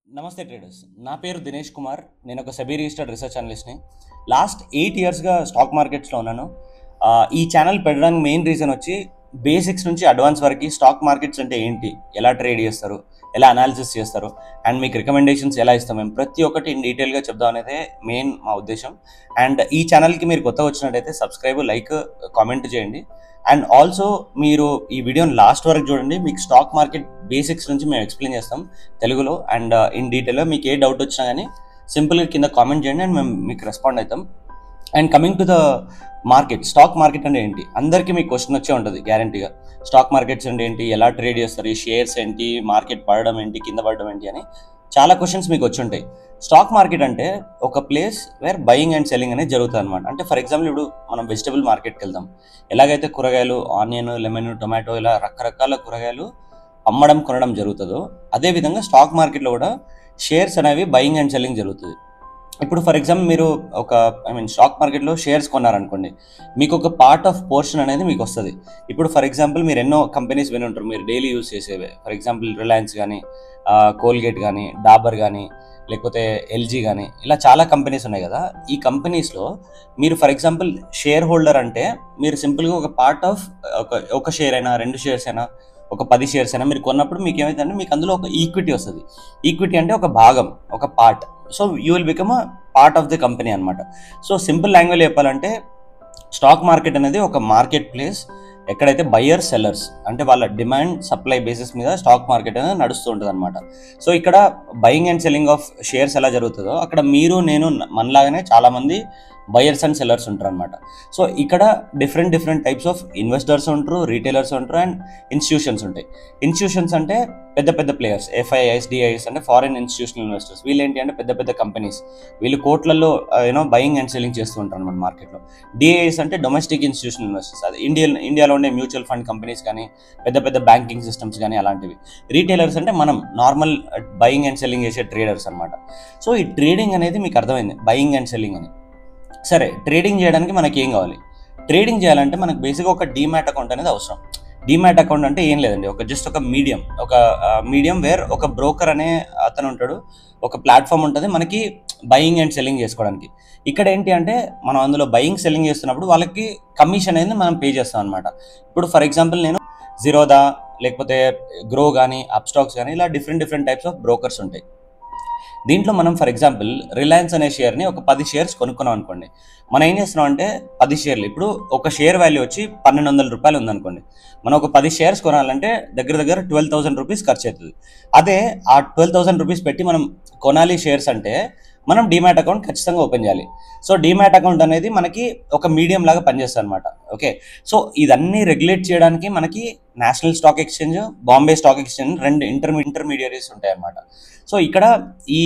నమస్తే ట్రేడర్స్. నా పేరు దినేష్ కుమార్. నేను ఒక సెబీ రిజిస్టర్డ్ రీసెర్చ్ అనలిస్ట్ని. లాస్ట్ 8 ఇయర్స్గా స్టాక్ మార్కెట్స్లో ఉన్నాను. ఈ ఛానల్ పెట్టడానికి మెయిన్ రీజన్ వచ్చి బేసిక్స్ నుంచి అడ్వాన్స్ వరకు స్టాక్ మార్కెట్స్ అంటే ఏంటి, ఎలా ట్రేడ్ చేస్తారు, ఎలా అనాలిసిస్ చేస్తారు, అండ్ మీకు రికమెండేషన్స్ ఎలా ఇస్తాం, మేము ప్రతి ఒక్కటి ఇన్ డీటెయిల్గా చెప్దాం అనేది మెయిన్ మా ఉద్దేశం. అండ్ ఈ ఛానల్కి మీరు కొత్తగా వచ్చినట్టయితే సబ్స్క్రైబ్, లైక్, కామెంట్ చేయండి. అండ్ ఆల్సో మీరు ఈ వీడియోని లాస్ట్ వరకు చూడండి. మీకు స్టాక్ మార్కెట్ బేసిక్స్ నుంచి మేము ఎక్స్ప్లెయిన్ చేస్తాం తెలుగులో అండ్ ఇన్ డీటెయిల్గా. మీకు ఏ డౌట్ వచ్చినా కానీ సింపుల్గా కింద కామెంట్ చేయండి అండ్ మేము మీకు రెస్పాండ్ అవుతాం. And coming to the market, stock market అంటే ఏంటి, అందరికీ మీకు క్వశ్చన్ వచ్చే ఉంటుంది గ్యారంటీగా. స్టాక్ మార్కెట్స్ అంటే ఏంటి, ఎలా ట్రేడ్ చేస్తారు, ఈ షేర్స్ ఏంటి, మార్కెట్ పడడం ఏంటి, కింద పడడం ఏంటి అని చాలా క్వశ్చన్స్ మీకు వచ్చి ఉంటాయి. స్టాక్ మార్కెట్ అంటే ఒక place where buying and selling అనేది జరుగుతుంది అనమాట. అంటే ఫర్ ఎగ్జాంపుల్ ఇప్పుడు మనం వెజిటబుల్ మార్కెట్కి వెళ్దాం. ఎలాగైతే కూరగాయలు, ఆనియన్, లెమన్, టొమాటో ఇలా రకరకాల కూరగాయలు అమ్మడం కొనడం జరుగుతుందో అదేవిధంగా స్టాక్ మార్కెట్లో కూడా షేర్స్ అనేవి బయింగ్ అండ్ సెల్లింగ్ జరుగుతుంది. ఇప్పుడు ఫర్ ఎగ్జాంపుల్ మీరు స్టాక్ మార్కెట్లో షేర్స్ కొన్నారనుకోండి, మీకు ఒక పార్ట్ ఆఫ్ పోర్షన్ అనేది మీకు వస్తుంది. ఇప్పుడు ఫర్ ఎగ్జాంపుల్ మీరు ఎన్నో కంపెనీస్ విని ఉంటారు, మీరు డైలీ యూజ్ చేసేవే. ఫర్ ఎగ్జాంపుల్ రిలయన్స్ కానీ, కోల్గేట్ కానీ, డాబర్ కానీ, లేకపోతే ఎల్జీ కానీ, ఇలా చాలా కంపెనీస్ ఉన్నాయి కదా. ఈ కంపెనీస్లో మీరు ఫర్ ఎగ్జాంపుల్ షేర్ హోల్డర్ అంటే మీరు సింపుల్గా ఒక పార్ట్ ఆఫ్ ఒక షేర్ అయినా, 2 షేర్స్ అయినా, ఒక 10 షేర్స్ అయినా మీరు కొన్నప్పుడు మీకు ఏమైందంటే మీకు అందులో ఒక ఈక్విటీ వస్తుంది. ఈక్విటీ అంటే ఒక భాగం, ఒక part. So you will become a part of the company అనమాట. సో సింపుల్ లాంగ్వేజ్ చెప్పాలంటే స్టాక్ మార్కెట్ అనేది ఒక మార్కెట్ ప్లేస్ ఎక్కడైతే బయ్యర్ సెల్లర్స్ అంటే వాళ్ళ డిమాండ్ సప్లై బేసిస్ మీద స్టాక్ మార్కెట్ అనేది నడుస్తూ ఉంటుంది అనమాట. సో ఇక్కడ buying and selling of shares ఎలా జరుగుతుందో అక్కడ మీరు నేను మనలాగానే చాలామంది బయర్స్ అండ్ సెల్లర్స్ ఉంటారు అనమాట. సో ఇక్కడ డిఫరెంట్ టైప్స్ ఆఫ్ ఇన్వెస్టర్స్ ఉంటారు, రీటైలర్స్ ఉంటారు అండ్ ఇన్స్టిట్యూషన్స్ ఉంటాయి. ఇన్స్టిట్యూషన్స్ అంటే పెద్ద ప్లేయర్స్, ఎఫ్ఐఐస్, డిఐఎస్ అంటే ఫారిన్ ఇన్స్టిట్యూషనల్ ఇన్వెస్టర్స్. వీళ్ళు ఏంటి అంటే పెద్ద కంపెనీస్, వీళ్ళు కోట్లలో బయింగ్ అండ్ సెల్లింగ్ చేస్తూ ఉంటారు అనమాట మార్కెట్లో. డిఐఎస్ అంటే డొమెస్టిక్ ఇన్స్టిట్యూషనల్ ఇన్వెస్టర్స్, అది ఇండియాలో ఉండే మ్యూచువల్ ఫండ్ కంపెనీస్ కానీ, పెద్ద బ్యాంకింగ్ సిస్టమ్స్ కానీ అలాంటివి. రీటైలర్స్ అంటే మనం నార్మల్ బయింగ్ అండ్ సెల్లింగ్ చేసే ట్రేడర్స్ అనమాట. సో ఈ ట్రేడింగ్ అనేది మీకు అర్థమైంది, బయింగ్ అండ్ సెల్లింగ్ అని. సరే, ట్రేడింగ్ చేయడానికి మనకి ఏం కావాలి? ట్రేడింగ్ చేయాలంటే మనకు బేసిక్గా ఒక డీమ్యాట్ అకౌంట్ అనేది అవసరం. డీమ్యాట్ అకౌంట్ అంటే ఏం లేదండి, జస్ట్ ఒక మీడియం వేర్ ఒక బ్రోకర్ అనే అతను ఉంటాడు, ఒక ప్లాట్ఫామ్ ఉంటుంది మనకి బయింగ్ అండ్ సెల్లింగ్ చేసుకోవడానికి. ఇక్కడ ఏంటి అంటే మనం అందులో బయింగ్ సెల్లింగ్ చేస్తున్నప్పుడు వాళ్ళకి కమిషన్ అనేది మనం పే చేస్తాం అనమాట. ఇప్పుడు ఫర్ ఎగ్జాంపుల్ నేను జిరోదా లేకపోతే గ్రో కానీ, అప్స్టాక్స్ కానీ ఇలా డిఫరెంట్ టైప్స్ ఆఫ్ బ్రోకర్స్ ఉంటాయి. దీంట్లో మనం ఫర్ ఎగ్జాంపుల్ రిలయన్స్ అనే షేర్ని ఒక 10 షేర్స్ కొనుక్కున్నాం అనుకోండి. మనం ఏం చేస్తున్నాం అంటే 10 షేర్లు, ఇప్పుడు ఒక షేర్ వాల్యూ వచ్చి 1200 రూపాయలు ఉందనుకోండి. మనం ఒక 10 షేర్స్ కొనాలంటే దగ్గర 12,000 రూపీస్ ఖర్చు అవుతుంది. అదే ఆ 12,000 రూపీస్ పెట్టి మనం కొనాలి షేర్స్ అంటే మనం డీమ్యాట్ అకౌంట్ ఖచ్చితంగా ఓపెన్ చేయాలి. సో డీమ్యాట్ అకౌంట్ అనేది మనకి ఒక మీడియం లాగా పనిచేస్తుంది అనమాట. ఓకే, సో ఇదన్నీ రెగ్యులేట్ చేయడానికి మనకి national stock exchange, Bombay stock exchange 2 intermediaries ఉంటాయి అన్నమాట. సో ఇక్కడ ఈ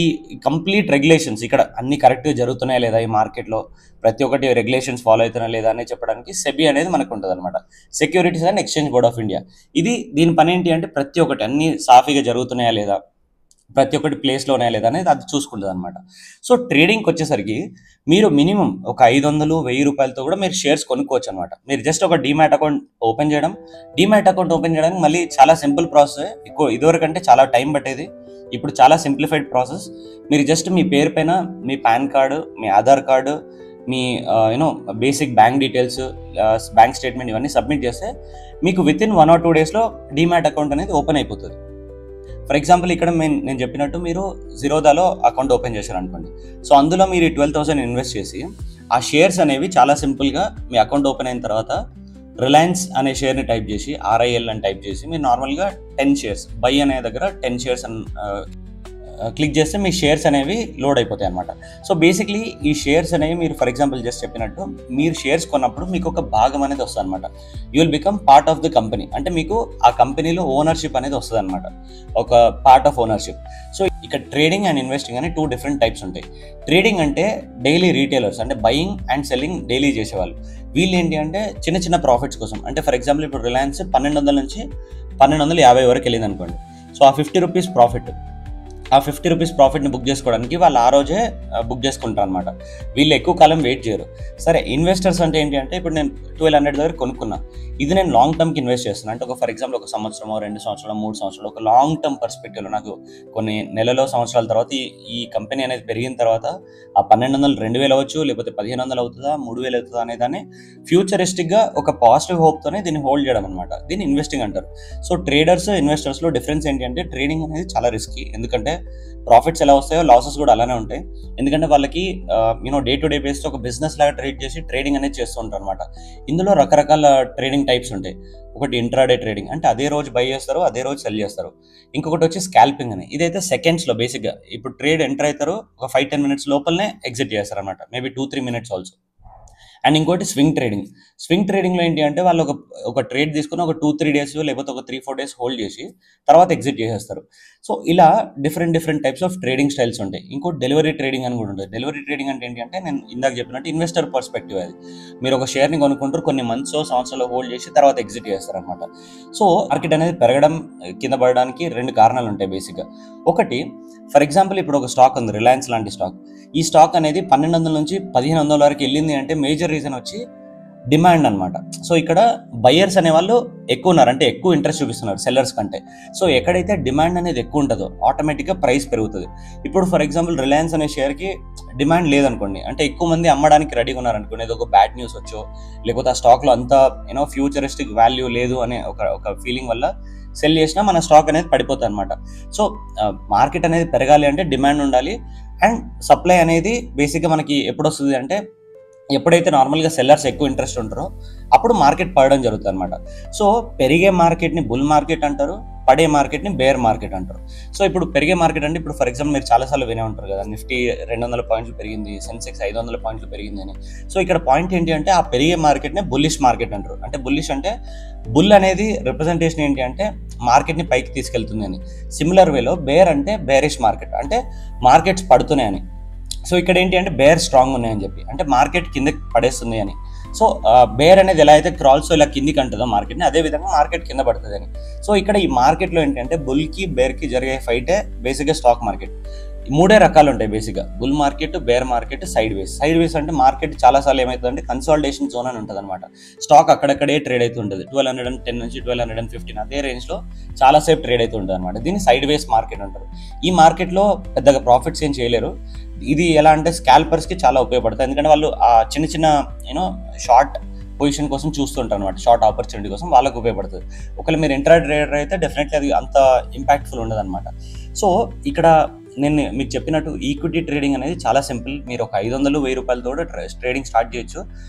కంప్లీట్ రెగ్యులేషన్స్ ఇక్కడ అన్ని కరెక్ట్గా జరుగుతున్నాయా లేదా, ఈ మార్కెట్లో ప్రతి ఒక్కటి రెగ్యులేషన్స్ ఫాలో అవుతున్నాయా లేదా అని చెప్పడానికి సెబీ అనేది మనకు ఉంటుంది అనమాట, securities and exchange board of India. దీని పని ఏంటి అంటే ప్రతి ఒక్కటి అన్ని సాఫీగా జరుగుతున్నాయా లేదా, ప్రతి ఒక్కటి ప్లేస్లో ఉన్నాయా లేదా అనేది అది చూసుకుంటుంది అనమాట. సో ట్రేడింగ్కి వచ్చేసరికి మీరు మినిమం ఒక 500-1000 రూపాయలతో కూడా మీరు షేర్స్ కొనుక్కోవచ్చు అనమాట. మీరు జస్ట్ ఒక డీమ్యాట్ అకౌంట్ ఓపెన్ చేయడానికి మళ్ళీ చాలా సింపుల్ ప్రాసెస్. ఇదివరకంటే చాలా టైం పట్టేది, ఇప్పుడు చాలా సింప్లిఫైడ్ ప్రాసెస్. మీరు జస్ట్ మీ పేరు పైన మీ పాన్ కార్డు, మీ ఆధార్ కార్డు, మీ basic bank details, bank statement ఇవన్నీ సబ్మిట్ చేస్తే మీకు వితిన్ 1 or 2 డేస్లో డీమ్యాట్ అకౌంట్ అనేది ఓపెన్ అయిపోతుంది. ఫర్ ఎగ్జాంపుల్ ఇక్కడ నేను చెప్పినట్టు మీరు జిరోదాలో అకౌంట్ ఓపెన్ చేశారు అనుకోండి. సో అందులో మీరు 12,000 ఇన్వెస్ట్ చేసి ఆ షేర్స్ అనేవి చాలా సింపుల్గా మీ అకౌంట్ ఓపెన్ అయిన తర్వాత రిలయన్స్ అనే షేర్ని టైప్ చేసి, RIL అని టైప్ చేసి మీరు నార్మల్గా 10 షేర్స్ బై అనే దగ్గర 10 షేర్స్ అని క్లిక్ చేస్తే మీ షేర్స్ అనేవి లోడ్ అయిపోతాయి అనమాట. సో బేసిక్లీ ఈ షేర్స్ అనేవి మీరు ఫర్ ఎగ్జాంపుల్ జస్ట్ చెప్పినట్టు మీరు షేర్స్ కొన్నప్పుడు మీకు ఒక భాగం అనేది వస్తుంది అనమాట. You will become part of the company, అంటే మీకు ఆ కంపెనీలో ఓనర్షిప్ అనేది వస్తుంది అనమాట, ఒక పార్ట్ ఆఫ్ ఓనర్షిప్. సో ఇక్కడ ట్రేడింగ్ అండ్ ఇన్వెస్టింగ్ అనే 2 డిఫరెంట్ టైప్స్ ఉంటాయి. ట్రేడింగ్ అంటే డైలీ రీటైలర్స్, అంటే బయింగ్ అండ్ సెల్లింగ్ డైలీ చేసేవాళ్ళు. వీళ్ళు ఏంటి అంటే చిన్న ప్రాఫిట్స్ కోసం, అంటే ఫర్ ఎగ్జాంపుల్ ఇప్పుడు రిలయన్స్ 1200 నుంచి 1250 వరకు వెళ్ళింది అనుకోండి. సో ఆ 50 రూపీస్ ప్రాఫిట్ ఆ 50 రూపీస్ ప్రాఫిట్ని బుక్ చేసుకోవడానికి వాళ్ళు ఆ రోజే బుక్ చేసుకుంటారు అనమాట. వీళ్ళు ఎక్కువ కాలం వెయిట్ చేయరు. సరే, ఇన్వెస్టర్స్ అంటే ఏంటి అంటే, ఇప్పుడు నేను 1200 దగ్గర కొనుక్కున్నా, ఇది నేను లాంగ్ టర్మ్కి ఇన్వెస్ట్ చేస్తున్నాను. అంటే ఫర్ ఎగ్జాంపుల్ 1 సంవత్సరమో 2 సంవత్సరాలు 3 సంవత్సరాలు ఒక లాంగ్ టర్మ్ పర్స్పెక్టివ్లో నాకు కొన్ని నెలలో సంవత్సరాల తర్వాత ఈ కంపెనీ అనేది పెరిగిన తర్వాత ఆ 1200 2000 అవ్వచ్చు, లేకపోతే 1500 అవుతుందా 3000 అవుతుందా అనే దాన్ని ఫ్యూచరిస్టిక్గా ఒక పాజిటివ్ హోప్తోనే దీన్ని హోల్డ్ చేయడం అనమాట. దీన్ని ఇన్వెస్టింగ్ అంటారు. సో ట్రేడర్స్ ఇన్వెస్టర్స్లో డిఫరెన్స్ ఏంటి అంటే, ట్రేడింగ్ అనేది చాలా రిస్కీ. ఎందుకంటే ప్రాఫిట్స్ ఎలా వస్తాయో లాసెస్ కూడా అలానే ఉంటాయి. ఎందుకంటే వాళ్ళకి డే టు డే బేస్డ్ ఒక బిజినెస్ లాగా ట్రేడ్ చేసి ట్రేడింగ్ అనేది చేస్తూ ఉంటారు అనమాట. ఇందులో రకరకాల ట్రేడింగ్ టైప్స్ ఉంటాయి. ఒకటి ఇంట్రాడే ట్రేడింగ్, అంటే అదే రోజు బై చేస్తారు, అదే రోజు సెల్ చేస్తారు. ఇంకొకటి వచ్చి స్కాల్పింగ్ అని, ఇదైతే సెకండ్స్లో బేసిక్గా ఇప్పుడు ట్రేడ్ ఎంటర్ అవుతారు, ఒక 5-10 మినిట్స్ లోపలనే ఎగ్జిట్ చేస్తారు అనమాట, మేబీ 2-3 మినిట్స్ ఆల్సో. అండ్ ఇంకోటి స్వింగ్ ట్రేడింగ్. స్వింగ్ ట్రేడింగ్లో ఏంటి అంటే, వాళ్ళు ఒక ట్రేడ్ తీసుకుని ఒక 2-3 డేస్ లేకపోతే ఒక 3-4 డేస్ హోల్డ్ చేసి తర్వాత ఎగ్జిట్ చేసేస్తారు. సో ఇలా different types of trading styles ఉంటాయి. ఇంకోటి డెలివరీ ట్రేడింగ్ అని కూడా ఉంటుంది. డెలివరీ ట్రేడింగ్ అంటే ఏంటి అంటే, నేను ఇందాక చెప్పినట్టు ఇన్వెస్టర్ పర్స్పెక్టివ్. అది మీరు ఒక షేర్ని కొనుక్కుంటారు, కొన్ని మంత్స్ సంవత్సరాలు హోల్డ్ చేసి తర్వాత ఎగ్జిట్ చేస్తారు అనమాట. సో మార్కెట్ అనేది పెరగడం కింద పడడానికి 2 కారణాలు ఉంటాయి బేసిక్గా. ఒకటి, ఫర్ ఎగ్జాంపుల్ ఇప్పుడు ఒక స్టాక్ ఉంది, రిలయన్స్ లాంటి స్టాక్. ఈ స్టాక్ అనేది 1200 నుంచి 1500 వరకు వెళ్ళింది అంటే మేజర్ రీజన్ వచ్చి డిమాండ్ అనమాట. సో ఇక్కడ బయర్స్ అనే వాళ్ళు ఎక్కువ ఉన్నారు, అంటే ఎక్కువ ఇంట్రెస్ట్ చూపిస్తున్నారు సెల్లర్స్ కంటే. సో ఎక్కడైతే డిమాండ్ అనేది ఎక్కువ ఉంటుందో ఆటోమేటిక్గా ప్రైస్ పెరుగుతుంది. ఇప్పుడు ఫర్ ఎగ్జాంపుల్ రిలయన్స్ అనే షేర్కి డిమాండ్ లేదనుకోండి, అంటే ఎక్కువ మంది అమ్మడానికి రెడీగా ఉన్నారనుకోండి, ఏదో ఒక బ్యాడ్ న్యూస్ వచ్చో లేకపోతే ఆ స్టాక్లో అంత ఫ్యూచరిస్టిక్ వాల్యూ లేదు అనే ఒక ఫీలింగ్ వల్ల సెల్ చేసినా మన స్టాక్ అనేది పడిపోతుంది అనమాట. సో మార్కెట్ అనేది పెరగాలి అంటే డిమాండ్ ఉండాలి, అండ్ సప్లై అనేది బేసిక్గా మనకి ఎప్పుడు వస్తుంది అంటే, ఎప్పుడైతే నార్మల్గా సెల్లర్స్ ఎక్కువ ఇంట్రెస్ట్ ఉంటారో అప్పుడు మార్కెట్ పడడం జరుగుతుంది అనమాట. సో పెరిగే మార్కెట్ని బుల్ మార్కెట్ అంటారు, పడే మార్కెట్ని బేర్ మార్కెట్ అంటారు. సో ఇప్పుడు పెరిగే మార్కెట్ అంటే, ఇప్పుడు ఫర్ ఎగ్జాంపుల్ మీరు చాలాసార్లు వినే ఉంటారు కదా, నిఫ్టీ 200 పాయింట్లు పెరిగింది, సెన్సెక్స్ 500 పాయింట్లు పెరిగింది అని. సో ఇక్కడ పాయింట్ ఏంటి అంటే, ఆ పెరిగే మార్కెట్ని బుల్లిష్ మార్కెట్ అంటారు. అంటే బుల్లిష్ అంటే, బుల్ అనేది రిప్రజెంటేషన్ ఏంటి అంటే మార్కెట్ని పైకి తీసుకెళ్తుంది అని. సిమిలర్ వేలో బేర్ అంటే బేరిష్ మార్కెట్, అంటే మార్కెట్స్ పడుతున్నాయని. సో ఇక్కడ ఏంటి అంటే బేర్ స్ట్రాంగ్ ఉన్నాయని చెప్పి, అంటే మార్కెట్ కిందకి పడేస్తుంది అని. సో బేర్ అనేది ఎలా అయితే క్రాల్స్ ఇలా కిందికి అంటుందో మార్కెట్ని, అదే విధంగా మార్కెట్ కింద పడుతుంది అని. సో ఇక్కడ ఈ మార్కెట్లో ఏంటంటే బుల్కి బేర్కి జరిగే ఫైటే బేసిక్గా స్టాక్ మార్కెట్. 3 రకాలు ఉంటాయి బేసిక్గా: bull market, bear market, sideways. Sideways అంటే మార్కెట్ చాలాసార్లు ఏమవుతుందంటే కన్సాలిడేషన్ జోన్ అని ఉంటుంది అనమాట. స్టాక్ అక్కడక్కడే ట్రేడ్ అవుతుంటుంది, 1210 నుంచి 1215 అదే రేంజ్లో చాలాసేపు ట్రేడ్ అవుతుంటుంది అనమాట. దీన్ని సైడ్ వేస్ మార్కెట్ అంటారు. ఈ మార్కెట్లో పెద్దగా ప్రాఫిట్స్ ఏం చేయలేరు. ఇది ఎలా అంటే స్కాల్పర్స్కి చాలా ఉపయోగపడుతుంది, ఎందుకంటే వాళ్ళు ఆ చిన్న షార్ట్ పొజిషన్ కోసం చూస్తుంటారు అనమాట, షార్ట్ ఆపర్చునిటీ కోసం వాళ్ళకు ఉపయోగపడుతుంది. ఒకవేళ మీరు ఇంట్రా ట్రేడర్ అయితే డెఫినెట్లీ అది అంత ఇంపాక్ట్ఫుల్ ఉండదు అనమాట. సో ఇక్కడ నేను మీకు చెప్పినట్టు ఈక్విటీ ట్రేడింగ్ అనేది చాలా సింపుల్. మీరు ఒక 500-1000 రూపాయలతో ట్రేడింగ్ స్టార్ట్ చేయొచ్చు.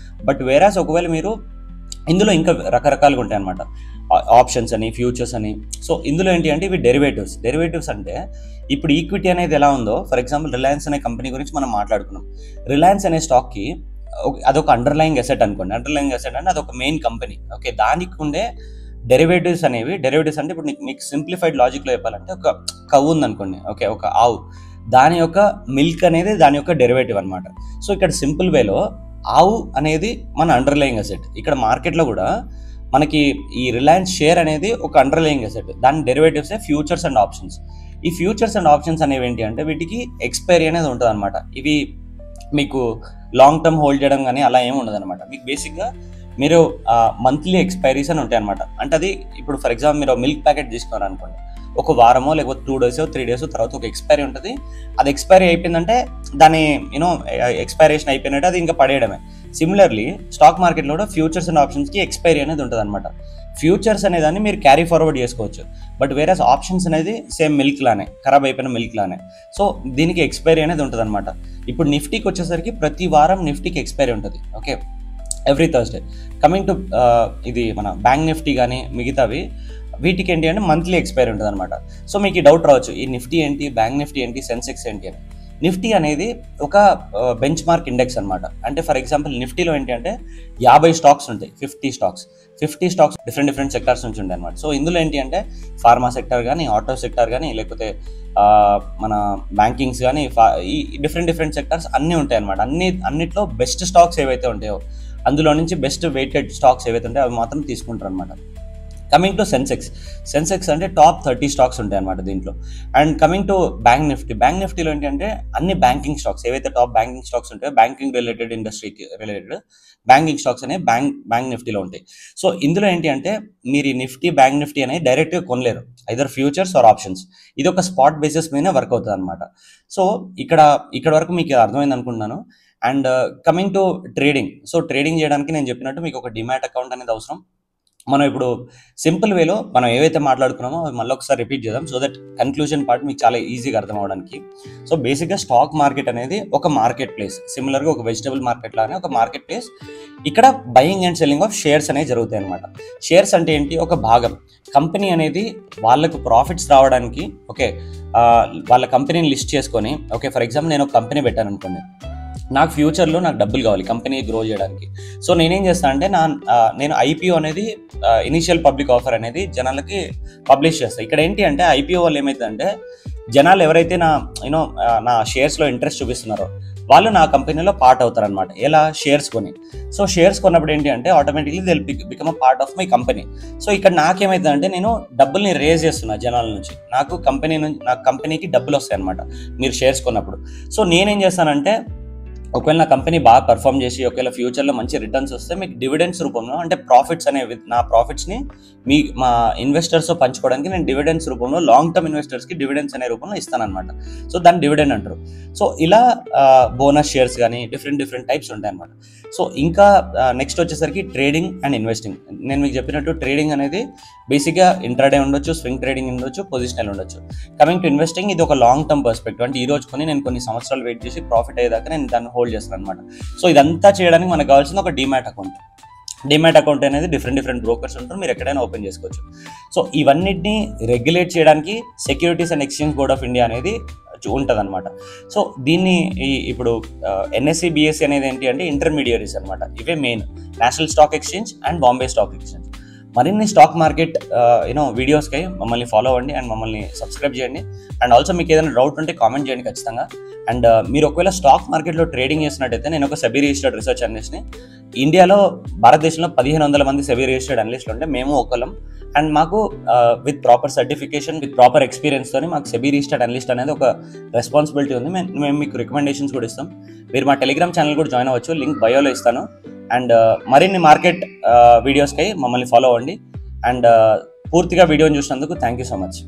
బట్ వేరాస్ ఒకవేళ మీరు ఇందులో ఇంకా రకరకాలుగా ఉంటాయి అనమాట, ఆప్షన్స్ అని, ఫ్యూచర్స్ అని. సో ఇందులో ఏంటి అంటే ఇవి డెరివేటివ్స్ అంటే, ఇప్పుడు ఈక్విటీ అనేది ఎలా ఉందో, ఫర్ ఎగ్జాంపుల్ రిలయన్స్ అనే కంపెనీ గురించి మనం మాట్లాడుకున్నాం. రిలయన్స్ అనే స్టాక్కి అదొక అండర్లయింగ్ అసెట్ అనుకోండి. అండర్లయింగ్ అసెట్ అంటే అదొక మెయిన్ కంపెనీ. ఓకే, దానికి ఉండే డెరివేటివ్స్ అంటే ఇప్పుడు మీకు సింప్లిఫైడ్ లాజిక్లో చెప్పాలంటే, ఒక కవ్వు ఉందనుకోండి, ఓకే, ఒక ఆవు, దాని యొక్క మిల్క్ అనేది దాని యొక్క డెరివేటివ్ అనమాట. సో ఇక్కడ సింపుల్ వేలో ఆవు అనేది మన అండర్లయింగ్ అసెట్. ఇక్కడ మార్కెట్లో కూడా మనకి ఈ రిలయన్స్ షేర్ అనేది ఒక అండర్లయింగ్ అసెట్, దాని డెరివేటివ్సే ఫ్యూచర్స్ అండ్ ఆప్షన్స్. ఈ ఫ్యూచర్స్ అండ్ ఆప్షన్స్ అనేవి ఏంటి అంటే వీటికి ఎక్స్పైరీ అనేది ఉంటుంది అనమాట. ఇవి మీకు లాంగ్ టర్మ్ హోల్డ్ చేయడం కానీ అలా ఏమి ఉండదు అనమాట. మీకు బేసిక్గా మీరు మంత్లీ ఎక్స్పైరీస్ అని ఉంటాయి అనమాట. అంటే అది ఇప్పుడు ఫర్ ఎగ్జాంపుల్ మీరు మిల్క్ ప్యాకెట్ తీసుకున్నారు అనుకోండి, ఒక వారమో లేకపోతే 2 డేస్ 3 డేస్ తర్వాత ఒక ఎక్స్పైరీ ఉంటుంది. అది ఎక్స్పైరీ అయిపోయిందంటే దాని ఎక్స్పైరేషన్ అయిపోయినట్టు అది ఇంకా పడేయడమే. సిమిలర్లీ స్టాక్ మార్కెట్లో కూడా ఫ్యూచర్స్ అండ్ ఆప్షన్స్కి ఎక్స్పైరీ అనేది ఉంటుంది అనమాట. ఫ్యూచర్స్ అనేదాన్ని మీరు క్యారీ ఫార్వర్డ్ చేసుకోవచ్చు, బట్ వేరే ఆప్షన్స్ అనేది సేమ్ మిల్క్ లానే, ఖరాబ్ అయిపోయిన మిల్క్ లానే. సో దీనికి ఎక్స్పైరీ అనేది ఉంటుంది అనమాట. ఇప్పుడు నిఫ్టీకి వచ్చేసరికి ప్రతి వారం నిఫ్టీకి ఎక్స్పైరీ ఉంటుంది. Okay, every Thursday. Coming to ఇది మన బ్యాంక్ నిఫ్టీ కానీ మిగతావి, వీటికి ఏంటి అంటే మంత్లీ ఎక్స్పైరీ ఉంటుంది అనమాట. సో మీకు ఈ డౌట్ రావచ్చు, ఈ నిఫ్టీ ఏంటి, బ్యాంక్ నిఫ్టీ ఏంటి, సెన్సెక్స్ ఏంటి అని. నిఫ్టీ అనేది ఒక బెంచ్ మార్క్ ఇండెక్స్ అనమాట. అంటే ఫర్ ఎగ్జాంపుల్ నిఫ్టీలో ఏంటి అంటే 50 స్టాక్స్ ఉంటాయి, 50 స్టాక్స్ డిఫరెంట్ సెక్టార్స్ నుంచి ఉంటాయి అనమాట. సో ఇందులో ఏంటి అంటే ఫార్మా సెక్టర్ కానీ, ఆటో సెక్టర్ కానీ, లేకపోతే మన బ్యాంకింగ్స్ కానీ, ఈ డిఫరెంట్ సెక్టార్స్ అన్నీ ఉంటాయి అనమాట. అన్నిట్లో బెస్ట్ స్టాక్స్ ఏవైతే ఉంటాయో అందులో నుంచి బెస్ట్ వెయిటెడ్ స్టాక్స్ ఏవైతే ఉంటాయో అవి మాత్రం తీసుకుంటారు అనమాట. కమింగ్ టు సెన్సెక్స్ అంటే టాప్ 30 స్టాక్స్ ఉంటాయి అనమాట దీంట్లో. అండ్ కమింగ్ టు బ్యాంక్ నిఫ్టీలో ఏంటంటే అన్ని బ్యాంకింగ్ స్టాక్స్ ఏవైతే టాప్ బ్యాంకింగ్ స్టాక్స్ ఉంటాయో, బ్యాంకింగ్ రిలేటెడ్ ఇండస్ట్రీకి రిలేటెడ్ బ్యాంకింగ్ స్టాక్స్ అనేవి బ్యాంక్ నిఫ్టీలో ఉంటాయి. సో ఇందులో ఏంటి అంటే మీరు ఈ బ్యాంక్ నిఫ్టీ అనేది డైరెక్ట్గా కొనలేరు, ఐదర్ ఫ్యూచర్స్ ఆర్ ఆప్షన్స్. ఇది ఒక స్పాట్ బేసిస్ మీద వర్క్ అవుతుంది అనమాట. సో ఇక్కడ వరకు మీకు అర్థమైంది అనుకుంటున్నాను. And coming to trading, so trading చేయడానికి నేను చెప్పినట్టు మీకు ఒక డిమాట్ అకౌంట్ అనేది అవసరం. మనం ఇప్పుడు సింపుల్ వేలో మనం ఏవైతే మాట్లాడుకున్నామో అవి మళ్ళీ ఒకసారి రిపీట్ చేద్దాం, సో దట్ కన్క్లూజన్ పార్ట్ మీకు చాలా ఈజీగా అర్థం అవడానికి. సో బేసిక్గా స్టాక్ మార్కెట్ అనేది ఒక మార్కెట్ ప్లేస్, సిమిలర్గా ఒక వెజిటబుల్ మార్కెట్ లానే ఒక మార్కెట్ ప్లేస్. ఇక్కడ buying and selling of shares అనేవి జరుగుతాయి అనమాట. షేర్స్ అంటే ఏంటి? ఒక భాగం. కంపెనీ అనేది వాళ్ళకు ప్రాఫిట్స్ రావడానికి, ఓకే, వాళ్ళ కంపెనీని లిస్ట్ చేసుకొని, ఓకే, ఫర్ ఎగ్జాంపుల్ నేను ఒక కంపెనీ పెట్టాను అనుకోండి, నాకు ఫ్యూచర్లో నాకు డబ్బులు కావాలి కంపెనీ గ్రో చేయడానికి. సో నేనేం చేస్తాను అంటే నేను ఐపీఓ అనేది ఇనిషియల్ పబ్లిక్ ఆఫర్ అనేది జనాలకి పబ్లిష్ చేస్తాను. ఇక్కడ ఏంటి అంటే ఐపీఓ వల్ల ఏమవుతుందంటే జనాలు ఎవరైతే నా షేర్స్లో ఇంట్రెస్ట్ చూపిస్తున్నారో వాళ్ళు నా కంపెనీలో పార్ట్ అవుతారనమాట. ఎలా? షేర్స్ కొని. సో షేర్స్ కొన్నప్పుడు ఏంటి అంటే automatically they will become a part of my company. So ఇక్కడ నాకేమవుతుందంటే నేను డబ్బుల్ని రేజ్ చేస్తున్నా జనాల నుంచి, నాకు కంపెనీకి డబ్బులు వస్తాయి అనమాట మీరు షేర్స్ కొన్నప్పుడు. సో నేనేం చేస్తానంటే ఒకవేళ నా కంపెనీ బాగా పర్ఫామ్ చేసి ఒకవేళ ఫ్యూచర్లో మంచి రిటర్న్స్ వస్తే మీకు డివిడెండ్స్ రూపంలో, అంటే ప్రాఫిట్స్ అనేవి, నా ప్రాఫిట్స్ని మా ఇన్వెస్టర్స్తో పంచుకోవడానికి నేను డివిడెండ్స్ రూపంలో, లాంగ్ టర్మ్ ఇన్వెస్టర్స్కి డివిడెండ్స్ అనే రూపంలో ఇస్తానమాట. సో దాన్ని డివిడెండ్ అంటారు. సో ఇలా బోనస్ షేర్స్ కానీ డిఫరెంట్ టైప్స్ ఉంటాయి అనమాట. సో ఇంకా నెక్స్ట్ వచ్చేసరికి ట్రేడింగ్ అండ్ ఇన్వెస్టింగ్. నేను మీకు చెప్పినట్టు ట్రేడింగ్ అనేది బేసిక్గా ఇంట్రాడే ఉండొచ్చు, స్వింగ్ ట్రేడింగ్ ఉండొచ్చు, పొజిషనల్ ఉండొచ్చు. కమింగ్ టు ఇన్వెస్టింగ్, ఇది ఒక లాంగ్ టర్మ్ పర్స్పెక్టివ్, అంటే ఈ రోజు నేను కొన్ని సంవత్సరాలు వెయిట్ చేసి ప్రాఫిట్ అయ్యేదాకా నేను దాన్ని హోల్డ్ చేస్తాను అనమాట. సో ఇదంతా చేయడానికి మనకు కావాల్సింది ఒక డిమాట్ అకౌంట్ అనేది డిఫరెంట్ బ్రోకర్స్ ఉంటారు, మీరు ఎక్కడైనా ఓపెన్ చేసుకోవచ్చు. సో ఇవన్నిటిని రెగ్యులేట్ చేయడానికి securities and exchange board of India అనేది ఉంటుంది అనమాట. సో దీన్ని ఇప్పుడు ఎన్ఎస్సి బిఎస్సి అనేది ఏంటి అంటే ఇంటర్మీడియరీస్ అనమాట. ఇవే main, national stock exchange and Bombay stock exchange. మరిన్ని స్టాక్ మార్కెట్ వీడియోస్కి మమ్మల్ని ఫాలో అవ్వండి అండ్ మమ్మల్ని సబ్స్క్రైబ్ చేయండి. అండ్ ఆల్సో మీకు ఏదైనా డౌట్ ఉంటే కామెంట్ చేయండి ఖచ్చితంగా. అండ్ మీరు ఒకవేళ స్టాక్ మార్కెట్లో ట్రేడింగ్ చేసినట్టయితే, నేను ఒక సెబీ రిజిస్టర్డ్ రీసెర్చ్ అనలిస్ట్ని. ఇండియాలో, భారతదేశంలో 1500 మంది సెబీ రిజిస్టర్డ్ అనలిస్టులు ఉంటే మేము ఒకళ్ళం. అండ్ మాకు with proper certification, with proper ఎక్స్పీరియన్స్తో మాకు సెబీ రిజిస్టర్డ్ అనలిస్ట్ అనేది ఒక రెస్పాన్సిబిలిటీ ఉంది. మేము మీకు రికమెండేషన్స్ కూడా ఇస్తాం. మీరు మా టెలిగ్రామ్ ఛానల్ కూడా జాయిన్ అవ్వచ్చు, లింక్ బయోలో ఇస్తాను. అండ్ మరిన్ని మార్కెట్ వీడియోస్కి మమ్మల్ని ఫాలో అవ్వండి. అండ్ పూర్తిగా వీడియోని చూసినందుకు థ్యాంక్ యూ సో మచ్.